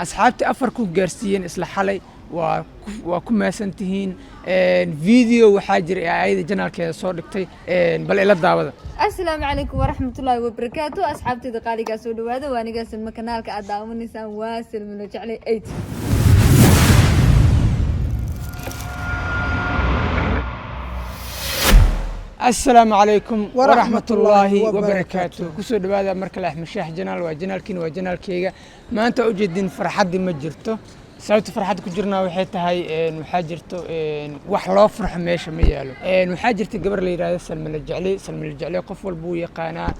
asxaabtii afar ku gaarsiiyeen isla xalay waa ku maasantihiin video waxaa jira ayada janaalkeeda soo dhigtay bal ila daawada. السلام عليكم ورحمة الله وبركاته أصحابتي دقالي قاسوا دواده وأنا قاس المكانال كأداوم النساء واسل من وجعلي 8. السلام عليكم ورحمة الله وبركاته. كسر دواده مركل أحمد شاح جنال وجنال كيجا ما أنت أوجدين فرحة ما جرته سويت فرحة كجرنا وحيت هاي محاجرته وحلا فرح ماشي مياله محاجرتي قبل لي رأي سلم الجعلي قفل بويا قناة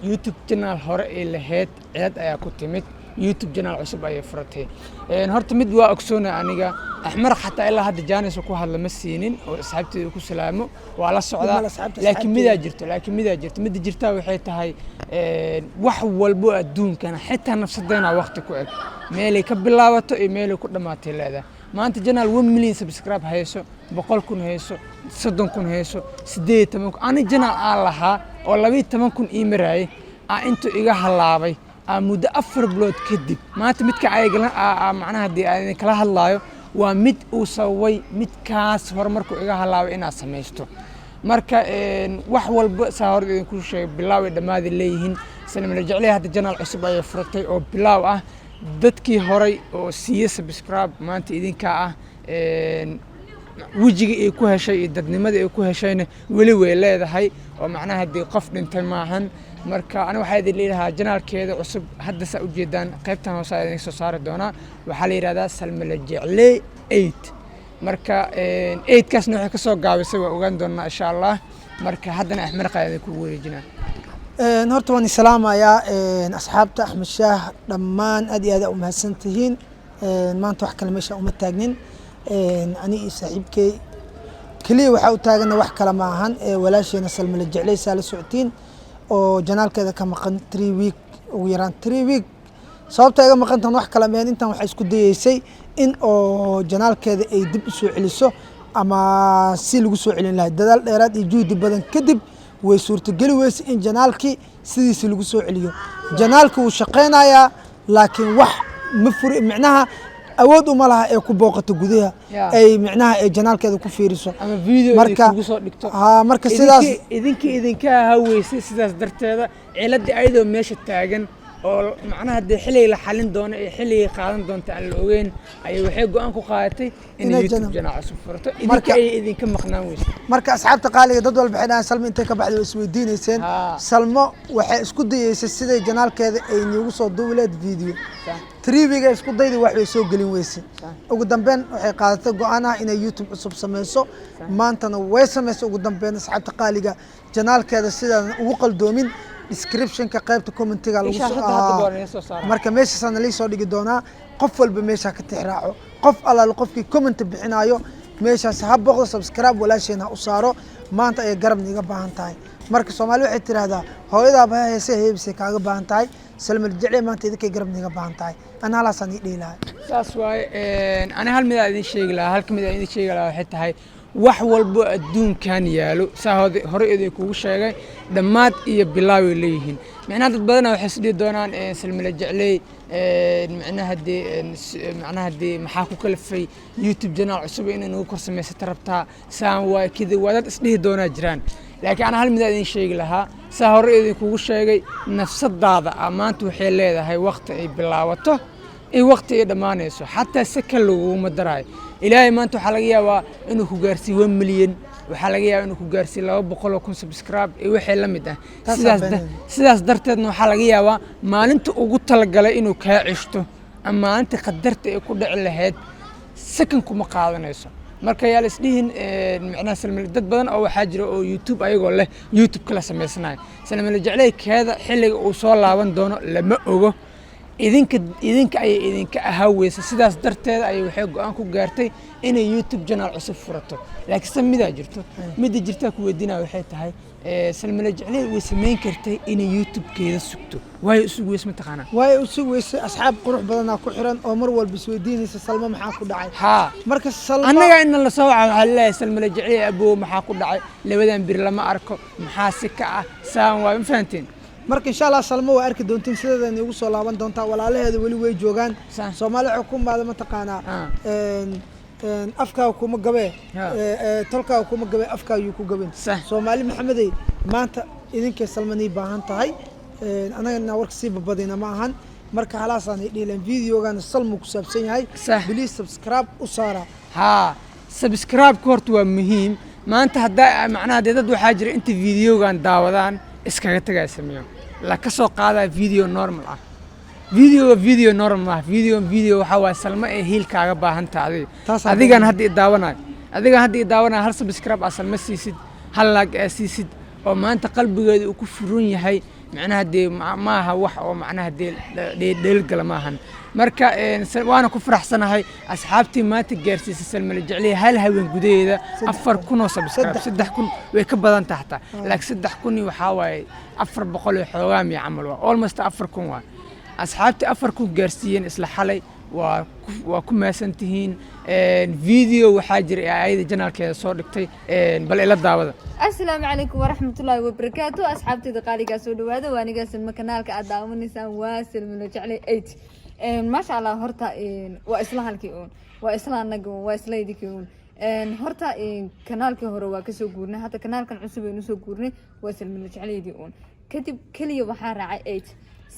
يوتيوب جنال هراء اللي هات عاد أيا كتمت يوتيوب جنال عصب أي فرته هرت مدوا أكسونا أنيجا أحمر حتى إلا هاد جانس وكوه هذا مسينين وسحبت وكو سلامه وعلى الصعدة لكن مدى جرتها وحيت هاي وحول بو الدون كان حتى نفس الدين وقتك وقت ميلي كبلاوته ميلي كل ما تلاذا ما أنت جنال 1 مليون سبسكرايب هيسو بقول كن هيسو صدق كن هيسو سديت تمك أنا جنال الله ولا بيت تمكن إيمراي أنتو إيجا هلاوي مدة أفر بلود كدب ما أنت متك عايقلا معناها دي يعني كلا هلايو ومد وسوي مد كاس هرمركو إيجا هلاوي إنا سميستو marka wax walba saar ku sheeg bilaaw dhamaad leeyihiin sanam la jeclay hada janaal cusub ay furtay oo bilaaw ah dadkii horay oo siiye subscribe maanta idinka ah wajiga ay ku heshay dadnimada ay ku heshayna wali way leedahay oo macnaha hadii qof dhintay maahan marka ana waxa idin leeyahay janaalkeeda cusub hadda sa u jeedaan qaybtan hoose ay soo saari doona waxa la yiraahdaa salma la jeclay 8 marka 8 kaas nooc ka soo gaabisay waa ogaan doonaa insha Allah marka haddana Axmed qaayada ku wareejinaa horta waan salaamayaa asxaabta Axmed Shaah dhammaan aad iyo aad u mahadsantihiin maanta wax kale meesha uma taagnin ani saaxiibkay kaliya waxa u taagana wax kale ma ahan walaasheena Salma la jeclay saala socotiin oo janaalkeeda ka maqan 3 week ugu yaraan 3 week sababta ay maqantan wax kala meen intan waxa isku dayeysay in oo janaalkeeda ay dib u soo celiso ama si lagu soo celin lahayd dadaal dheeraad iyo juhdi badan kadib way suurtagali weysay in janaalkii sidiisa lagu soo celiyo janaalku uu shaqeynayaa laakiin wax ma furi macnaha awood uma laha ee ku booqato gudaha ay macnaha ay janaalkeeda ku fiiriso ama video marka ugu soo dhigto marka sidaas idinka haweysay sidaas darteeda ciladii ayadoo meesha taagan oo macnaha de xilay la xalin doono ee xilay qaadan doonta aan la ogeyn ay waxay go'aan ku qaadatay in YouTube janaac cusub furto idinka maqnaan weysay marka asxaabta qaaliga dad walba xidhaan Salma intay ka baxday isweydiinayseen Salmo waxay isku dayeysay sidii janaalkeeda ay nigu soo duuleed video 3 week isku dayday wax way soo galin weysay ugu dambeyn waxay qaadatay go'aan ah inay YouTube cusub sameyso maantana way sameysay ugu dambeyn asxaabta qaaliga janaalkeeda sidaan ugu qaldoomin description ka qaybta commentiga lagu soo marka meeshaasna la soo dhigi doona qof walba meesha ka tixraaco qof alla qofkii comment bixinayo meeshaas ha boqdo subscribe walaasheena u saaro maanta ay garab niga baahan tahay marka Soomaali waxay tiraahdaa hooyada baa heesay heebsay kaaga baahan tahay Salma la jeclay maanta idinka garab niga baahan tahay ana la sani dheelahay saas waay ana hal mid idin sheegi lahaa waxay tahay wax walba adduunkan yaalo saahooda hore idin kugu sheegay dhamaad iyo bilaaw ay leeyihiin macnaha dad badan waxay sidii doonaan Salma la jeclay macnaha hadii maxaa ku kalafay YouTube channel cusub inuu ku sameysay rabtaa saan waa kidi wadad isdhihi doona jiraan laakiin ana hal mid idin sheegi lahaa saa hore idin kugu sheegay nafsadaada amaantu waxay leedahay waqti ay bilaawato iyo waqti ay dhamaanayso xataa saka lagu ma daray ilaahay maanta waxa laga yaabaa inuu ku gaarsiiyo 1 milyan waxa laga yaabaa inuu ku gaarsiiyo 200 subscribe ee wixii la mid ah sidaas darteedna waxa laga yaabaa maalinta ugu talagalay inuu ka cishto ama maalinta qadarta ay ku dhici lahayd sakan kuma qaadanayso marka yaa isdhihin macnaha Salma dad badan oo waxa jira oo YouTube ayagoo leh YouTube kala sameysanaay Salma la jeclay keeda xilliga uu soo laaban doono lama ogo idinka ay idinka ahaweysa sidaas darteeda ay waxay go'aan ku gaartay inay YouTube channel cusub furato laakiin samida jirta ku weydiinaa waxay tahay Salma la jeclay way sameyn kartay inay YouTube keeda sugto way isugu weys ma taqaana way isugu weys asxaab qurux badan ku xiran oo mar walba isweydiinaysa Salma maxaa ku dhacay marka Salma anaga in la soo waxa Salma la jeclay abo maxaa ku dhacay labadan bir lama arko maxaa si ka ah saan waa ma fahanteen marka insha Allah salmo waa arki doontiin sideedan ugu soo laaban doontaa walaalaheeda wali way joogaan Soomaali xukuumada ma taqaana afka kuma gabe tolka kuma gabe afka yu ku gaben Soomaali maxamedey maanta idinka salmani baahan tahay anaga warka si babadina ma ahan marka halaasaan dhiilan videogan salmo ku saabsan yahay please subscribe u saara ha subscribe horta waa muhiim maanta hadda macnaha dad waxa jira inta videogan daawadaan iskaga tagay sameeyo la ka soo qaadaa video normal ah video normal ah video waxa waa salmo ee hiilkaaga baahan tahay adigan hadda daawanay hal subscribe salmo siisid hal like siisid oo maanta qalbigeedu uu ku furan yahay macnaha de maaha wax oo macnaha dheel gal maahan marka waana ku faraxsanahay asxaabtii maanta gaarsiisay salmo la jeclay hal haween gudaheeda 4000 oo subscribe 3000 way ka badan tahay laakiin 3000 waxa waaye 400 xoogaa mi camal waa almost 4000 waa asxaabtii 4000 gaarsiiyeen isla xalay waa ku maasantihiin video waxaa jiray ayada janaalkeeda soo dhigtay bal ila daawada assalaamu calaykum waraxmatullaahi wabarakaatu asxaabtayda qaaligaa soo dhawaada waa aniga salma kanaalka aad daawanaysaan waa salmo la jeclay 8 maasha Allah horta waa isla halkii waa isla anaga waa isla idikii horta kanaalkii hore waa ka soo guurnay hata kanaalkan cusub aynu soo guurnay waa salmo la jeclaydii kadib kaliya waxaa raacay 8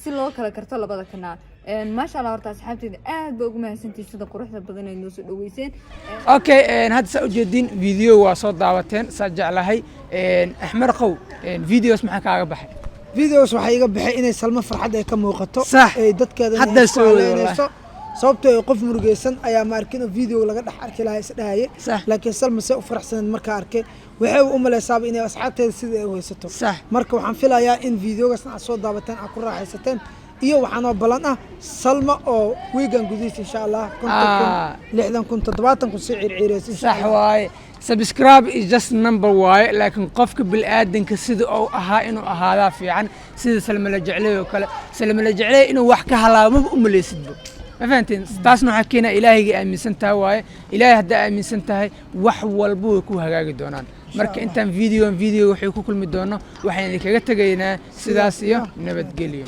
si loo kala karto labada kanaal maasha Allah horta asxaabtayda aad baa ugu mahadsantihiin sida quruxda badan ay noo soo dhaweyseen okay hadda soo jeedin video waa soo daawateen sa jeclahay axmar qow videos maxaa kaaga baxay videos waxa iga baxay inay salmo farxad ay ka muuqato ay dadkeeda hadda soo leeyso sababtoo qof murugeysan ayaa ma arkin video laga dhax arki lahaa isdhaayay laakiin salmo si u faraxsan marka arkay waxay u maleysaa inay asxaabteeda sida ay weysato marka waxaan filayaa in videogaas aad soo daawataan aad ku raaxaysateen iyo waxaan oo balan ah salmo oo weegan gudihiisa insha Allah 60 si circiireysa sax waaye subscribe is just number waaye laakiin qofka bil aadanka sida uu ahaa inuu ahaadaa fiican sida salmo la jeclay oo kale salmo la jeclay inuu wax ka halaabo ma umaleesidba ما فهمتين تاسنا حكينا إلهي آمين سنتها واي إلهي هدا آمين سنتها وح والبو يكون هجاج دونان مرك أنت فيديو وحيكون كل مدونا وحين اللي كجت جينا سداسية نبت قليل